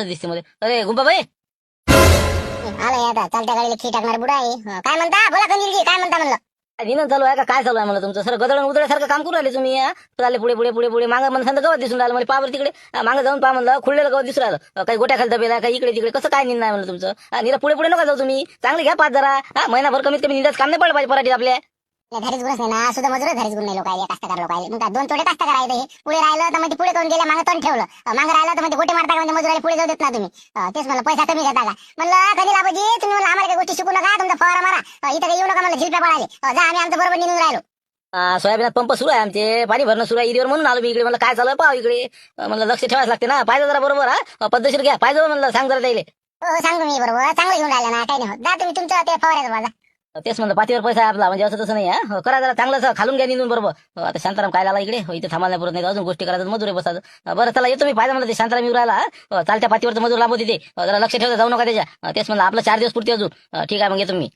दिसते मध्ये. अरे गुंबाबाई, आला आता चालत्या गाडीला खी टाकणार बुडा आहे. काय म्हणता बोला कनिलजी, काय म्हणता म्हणलं. दिनं चालू आहे का काय चालू आहे मला तुमचं? सर गदळ उदळ्यासारखं काम करू राहिले तुम्ही. चालले पुढे पुढे पुढे पुढे मागं मला सांगा गवत दिसून राहिलं. मला पावर तिकडे मागं जाऊन पहा म्हणलं, खुडलेलं गवत दिसून राहिलं. काही गोट्या खाली दबेला, काही इकडे तिकडे कसं काय निंद आहे म्हणलं तुमचं. निरा पुढे पुढे नका जाऊ तुम्ही. चांगले घ्या पाच जरा. महिनाभर कमीत कमी निंदाच काम नाही पडलं पाहिजे पराठीत आपल्या. घरीच गुणच नाही ना, सुद्धा मजूर घरीच गुण नाही लोकायले, कास्तकार लोकायले. मग काय दोन तोडे कास्तकार आहे हे. पुढे राहिलं तर म्हणजे पुढे करून गेले, मागं तोंड ठेवलं. मागं राहिलं तर म्हणजे गोटे मारता का म्हणजे मजुराला पुढे जाऊ देत ना तुम्ही. तेच म्हणलं पैसा कमी घेता का म्हणलं. कधी बाबाजी तुम्ही म्हणलं आम्हाला काही गोष्टी शिकू नका, तुमचा फवारा मारा. इथं काही येऊ नका म्हणलं झिलप्या पडाले. जा आम्ही आमचं बरोबर निघून राहिलो. सोयाबीनात पंप सुरू आहे आमचे, पाणी भरणं सुरू आहे इरीवर म्हणून आलो मी इकडे. म्हणलं काय चालू आहे पाहा इकडे. म्हणलं लक्ष ठेवायला लागते ना. पाहिजे जरा बरोबर. पद्धतशीर घ्या पाहिजे म्हणलं. सांग जरा त्याला. हो सांगतो मी बरोबर, चांगलं घेऊन राहिलं ना, काही नाही होत. जा तुम्ही तुमचं ते फवाऱ्याचं माझा. तेच म्हणलं पातीवर पैसा आहे आपला, म्हणजे असं तसं नाही आहे. करा जरा चांगलं खालून घ्या निघून बरोबर. आता शांताराम काय आला इकडे. इथे थांबायला नाही पुरत नाही, अजून गोष्टी करायचं मजुरे बसायचं. बरं चला येतो मी. पाहिजे म्हणलं ते शांताराम येऊ राहिला. चालत्या पातीवरचं मजूर लांब होती ते. जरा लक्ष ठेवता जाऊ नका त्याच्या. तेच म्हणलं आपलं 4 दिवस पुरते अजून. ठीक आहे मग येतो मी.